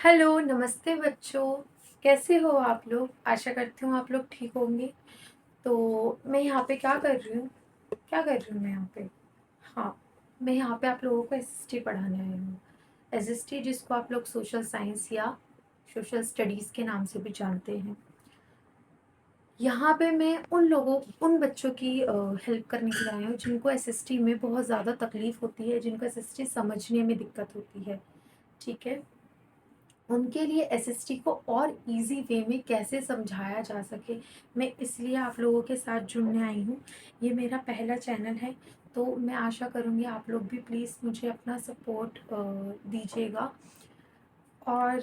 Hello, नमस्ते बच्चों। कैसे हो आप लोग? आशा करती हूँ आप लोग ठीक होंगे। तो मैं यहाँ पे क्या कर रही हूँ मैं यहाँ पे? हाँ, मैं यहाँ पे आप लोगों को एसएसटी पढ़ाने आई हूँ। एसएसटी जिसको आप लोग सोशल साइंस या सोशल स्टडीज़ के नाम से भी जानते हैं। यहाँ पे मैं उन बच्चों की हेल्प करने के लिए आई हूँ जिनको एसएसटी में बहुत ज़्यादा तकलीफ़ होती है, जिनको एसएसटी समझने में दिक्कत होती है, ठीक है? उनके लिए एसएसटी को और इजी वे में कैसे समझाया जा सके, मैं इसलिए आप लोगों के साथ जुड़ने आई हूँ। ये मेरा पहला चैनल है, तो मैं आशा करूँगी आप लोग भी प्लीज़ मुझे अपना सपोर्ट दीजिएगा। और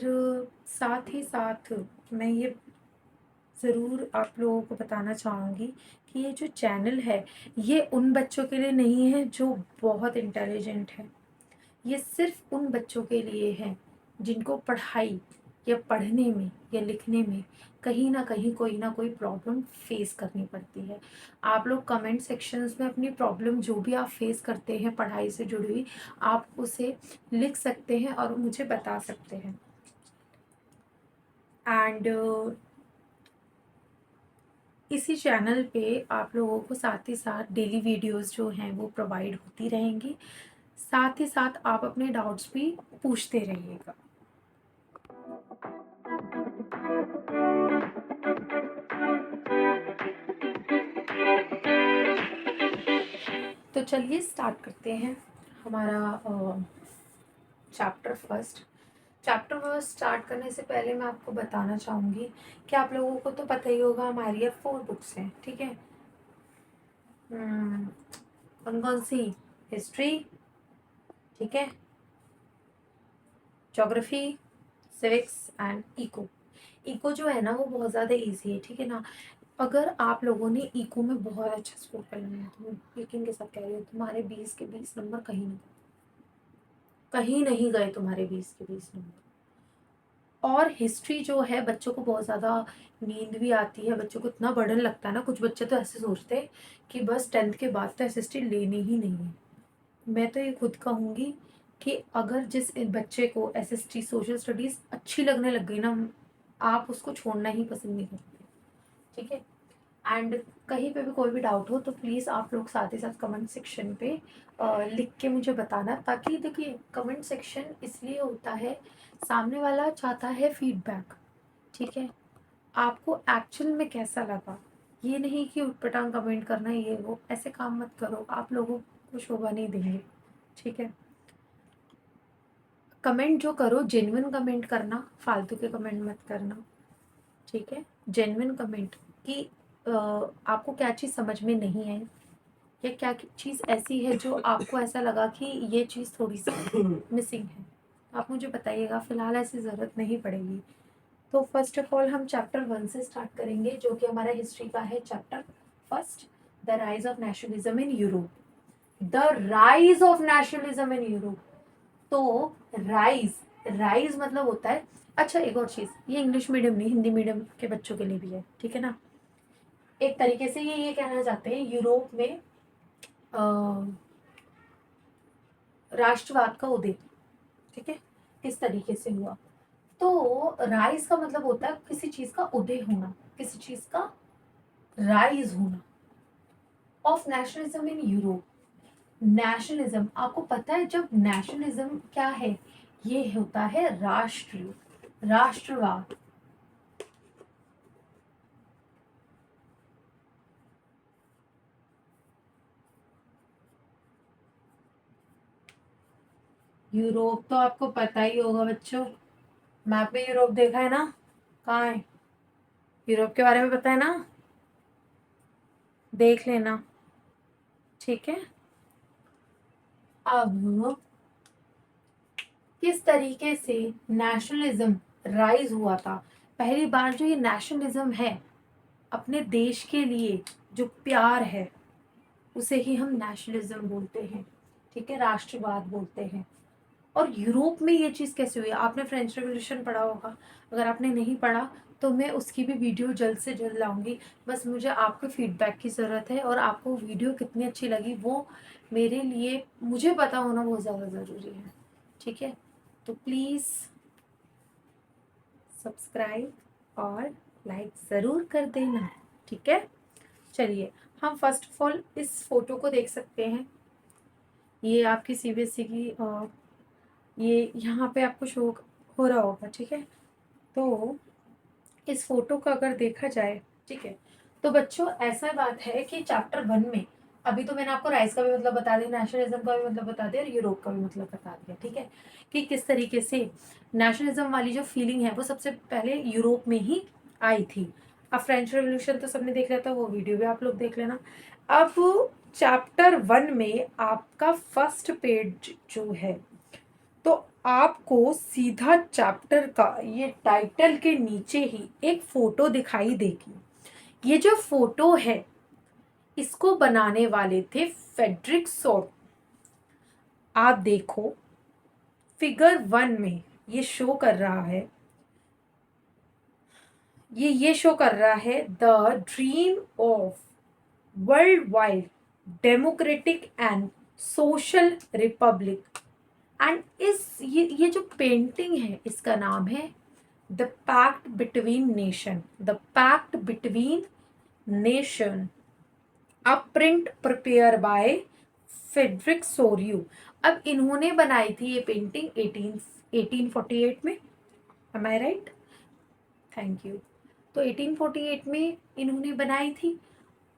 साथ ही साथ मैं ये ज़रूर आप लोगों को बताना चाहूँगी कि ये जो चैनल है, ये उन बच्चों के लिए नहीं है जो बहुत इंटेलिजेंट है। ये सिर्फ उन बच्चों के लिए है जिनको पढ़ाई या पढ़ने में या लिखने में कहीं ना कोई प्रॉब्लम फेस करनी पड़ती है। आप लोग कमेंट सेक्शंस में अपनी प्रॉब्लम जो भी आप फेस करते हैं पढ़ाई से जुड़ी हुई, आप उसे लिख सकते हैं और मुझे बता सकते हैं। एंड इसी चैनल पे आप लोगों को साथ ही साथ डेली वीडियोस जो हैं वो प्रोवाइड होती रहेंगी। साथ ही साथ आप अपने डाउट्स भी पूछते रहिएगा। तो चलिए स्टार्ट करते हैं हमारा चैप्टर फर्स्ट स्टार्ट करने से पहले मैं आपको बताना चाहूँगी कि आप लोगों को तो पता ही होगा हमारी अब 4 बुक्स हैं, ठीक है? कौन कौन सी? हिस्ट्री, ठीक है, geography, civics and eco. Eco जो है ना वो बहुत ज़्यादा इजी है, ठीक है ना? अगर आप लोगों ने इको में बहुत अच्छा स्कोर कर लिया है, तो मैं यकीन के साथ कह रही हूँ तुम्हारे 20 के 20 नंबर कहीं नहीं गए तुम्हारे 20 के 20 नंबर। और हिस्ट्री जो है बच्चों को बहुत ज़्यादा नींद भी आती है, बच्चों को इतना बर्डन लगता है ना, कुछ बच्चे तो ऐसे सोचते हैं कि बस 10th के बाद तो एसएसटी लेनी ही नहीं है। मैं तो ये खुद कहूँगी कि अगर जिस बच्चे को एसएसटी सोशल स्टडीज़ अच्छी लगने लग गई ना, आप उसको छोड़ना ही पसंद नहीं करते, ठीक है? एंड कहीं पे भी कोई भी डाउट हो तो प्लीज़ आप लोग साथ ही साथ कमेंट सेक्शन पे लिख के मुझे बताना, ताकि देखिए कमेंट सेक्शन इसलिए होता है, सामने वाला चाहता है फीडबैक, ठीक है? आपको एक्चुअल में कैसा लगा, ये नहीं कि उटपटांग कमेंट करना, ये वो ऐसे काम मत करो, आप लोगों को शोभा नहीं देंगे, ठीक है? कमेंट जो करो जेन्युइन कमेंट करना, फालतू के कमेंट मत करना, ठीक है? जेन्युइन कमेंट कि आपको क्या चीज़ समझ में नहीं आई या क्या चीज़ ऐसी है जो आपको ऐसा लगा कि ये चीज़ थोड़ी सी मिसिंग है, आप मुझे बताइएगा। फिलहाल ऐसी ज़रूरत नहीं पड़ेगी। तो फर्स्ट ऑफ ऑल हम चैप्टर 1 से स्टार्ट करेंगे, जो कि हमारा हिस्ट्री का है chapter first, the rise of nationalism in Europe. The rise of nationalism in Europe. तो राइज, राइज मतलब होता है, अच्छा एक और चीज़, ये इंग्लिश मीडियम नहीं हिंदी मीडियम के बच्चों के लिए भी है, ठीक है ना? एक तरीके से ये कहना चाहते हैं यूरोप में राष्ट्रवाद का उदय, ठीक है, किस तरीके से हुआ। तो राइज का मतलब होता है किसी चीज का उदय होना, किसी चीज का राइज होना। Of nationalism in Europe. Nationalism, आपको पता है जब नेशनलिज्म क्या है, ये होता है राष्ट्रवाद। यूरोप तो आपको पता ही होगा बच्चों, मैप में यूरोप देखा है ना, कहाँ है? यूरोप के बारे में पता है ना, देख लेना, ठीक है? अब किस तरीके से नेशनलिज्म राइज हुआ था, पहली बार जो ये नेशनलिज्म है, अपने देश के लिए जो प्यार है उसे ही हम नेशनलिज्म बोलते हैं, ठीक है, राष्ट्रवाद बोलते हैं। और यूरोप में ये चीज़ कैसे हुई? आपने फ्रेंच रेवोल्यूशन पढ़ा होगा, अगर आपने नहीं पढ़ा तो मैं उसकी भी वीडियो जल्द से जल्द लाऊंगी। बस मुझे आपके फीडबैक की ज़रूरत है, और आपको वीडियो कितनी अच्छी लगी वो मेरे लिए मुझे पता होना बहुत ज़्यादा ज़रूरी है, ठीक है? तो प्लीज़ सब्सक्राइब और लाइक ज़रूर कर देना, ठीक है। चलिए, हम फर्स्ट ऑफ ऑल इस फोटो को देख सकते हैं। ये आपकी सीबीएसई की ये यहाँ पे आपको शो हो रहा होगा, ठीक है। तो इस फोटो का अगर देखा जाए, ठीक है, तो बच्चों ऐसा बात है कि चैप्टर 1 में अभी तो मैंने आपको राइस का भी मतलब बता दिया, नेशनलिज्म का भी मतलब बता दिया और यूरोप का भी मतलब बता दिया, ठीक है, कि किस तरीके से नेशनलिज्म वाली जो फीलिंग है वो सबसे पहले यूरोप में ही आई थी। अब फ्रेंच रेवोल्यूशन तो सबने देख लिया था, वो वीडियो भी आप लोग देख लेना। अब चैप्टर 1 में आपका फर्स्ट पेज जो है, तो आपको सीधा चैप्टर का ये टाइटल के नीचे ही एक फोटो दिखाई देगी। ये जो फोटो है इसको बनाने वाले थे फेडरिक सोर। आप देखो फिगर 1 में ये शो कर रहा है, ये शो कर रहा है the dream of world wide democratic and social republic. And ये जो पेंटिंग है इसका नाम है the pact between nation, the pact between nation, a print prepare by Frederic Sorrieu. अब इन्होंने बनाई थी ये पेंटिंग 1848 में, am I right? Thank you. तो 1848 में इन्होंने बनाई थी।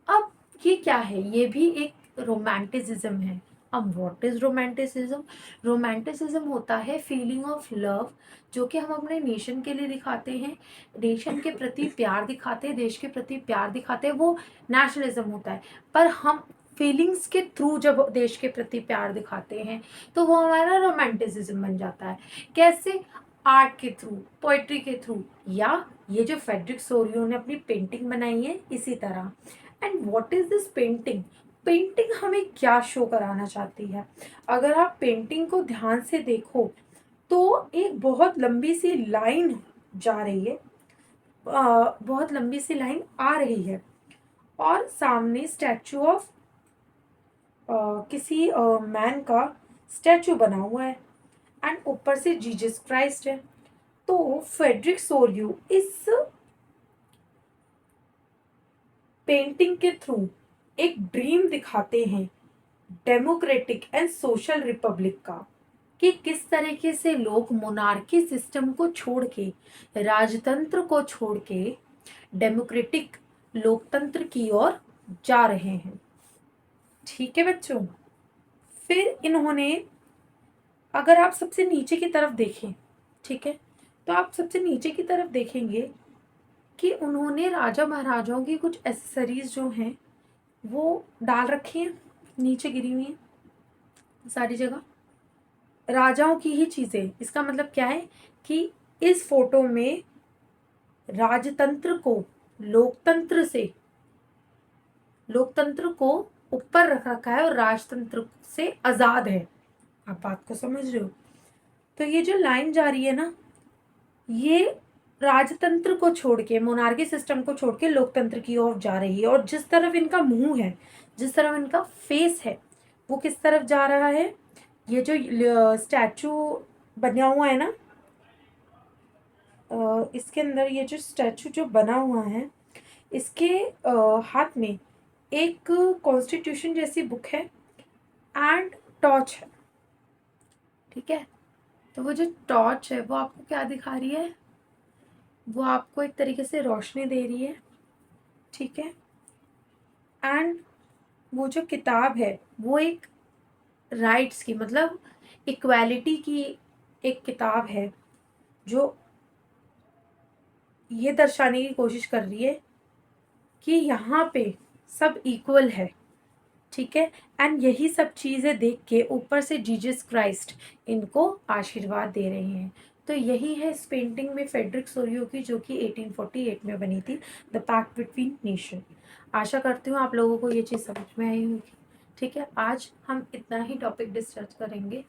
अब ये क्या है, ये भी एक रोमांटिसिज्म है। अब व्हाट इज रोमांटिसिज्म? रोमांटिसिज्म होता है फीलिंग ऑफ लव, जो कि हम अपने नेशन के लिए दिखाते हैं, नेशन के प्रति प्यार दिखाते हैं, देश के प्रति प्यार दिखाते हैं, वो नेशनलिज्म होता है। पर हम फीलिंग्स के थ्रू जब देश के प्रति प्यार दिखाते हैं तो वो हमारा रोमांटिसिज्म बन जाता है। कैसे? आर्ट के थ्रू, पोइट्री के थ्रू, या ये जो फेडरिक सोरियो ने अपनी पेंटिंग बनाई है इसी तरह। And what is this painting? Painting हमें क्या शो कराना चाहती है? अगर आप पेंटिंग को ध्यान से देखो तो एक बहुत लंबी सी लाइन जा रही है, बहुत लंबी सी लाइन आ रही है और सामने स्टैचू ऑफ किसी मैन का स्टैचू बना हुआ है एंड ऊपर से जीसस क्राइस्ट है। तो फेडरिक सोरियो इस पेंटिंग के थ्रू एक ड्रीम दिखाते हैं डेमोक्रेटिक एंड सोशल रिपब्लिक का, कि किस तरीके से लोग मोनार्की सिस्टम को छोड़ के, राजतंत्र को छोड़ के डेमोक्रेटिक लोकतंत्र की ओर जा रहे हैं। ठीक है बच्चों, फिर इन्होंने, अगर आप सबसे नीचे की तरफ देखें, ठीक है, तो आप सबसे नीचे की तरफ देखेंगे कि उन्होंने राजा महाराजाओं की कुछ एसेसरीज जो हैं वो डाल रखी हैं, नीचे गिरी हुई हैं सारी जगह, राजाओं की ही चीजें। इसका मतलब क्या है कि इस फोटो में राजतंत्र को, लोकतंत्र को ऊपर रख रखा है और राजतंत्र से आजाद है। आप बात को समझ रहे हो? तो ये जो लाइन जा रही है ना, ये राजतंत्र को छोड़ के, मोनार्की सिस्टम को छोड़ के लोकतंत्र की ओर जा रही है। और जिस तरफ इनका मुंह है, जिस तरफ इनका फेस है, वो किस तरफ जा रहा है? ये जो स्टैचू बना हुआ है ना, इसके अंदर ये जो स्टैचू जो बना हुआ है, इसके हाथ में एक कॉन्स्टिट्यूशन जैसी बुक है एंड टॉर्च है, ठीक है। तो वो जो टॉर्च है वो आपको क्या दिखा रही है? वो आपको एक तरीके से रोशनी दे रही है, ठीक है। एंड वो जो किताब है वो एक राइट्स की, मतलब इक्वालिटी की एक किताब है, जो ये दर्शाने की कोशिश कर रही है कि यहाँ पे सब इक्वल है, ठीक है। एंड यही सब चीज़ें देख के ऊपर से जीसस क्राइस्ट इनको आशीर्वाद दे रहे हैं। तो यही है इस पेंटिंग में फेडरिक सोरियो की, जो कि 1848 में बनी थी, द पैक्ट बिटवीन नेशन। आशा करती हूँ आप लोगों को ये चीज़ समझ में आई होगी, ठीक है। आज हम इतना ही टॉपिक डिस्कस करेंगे।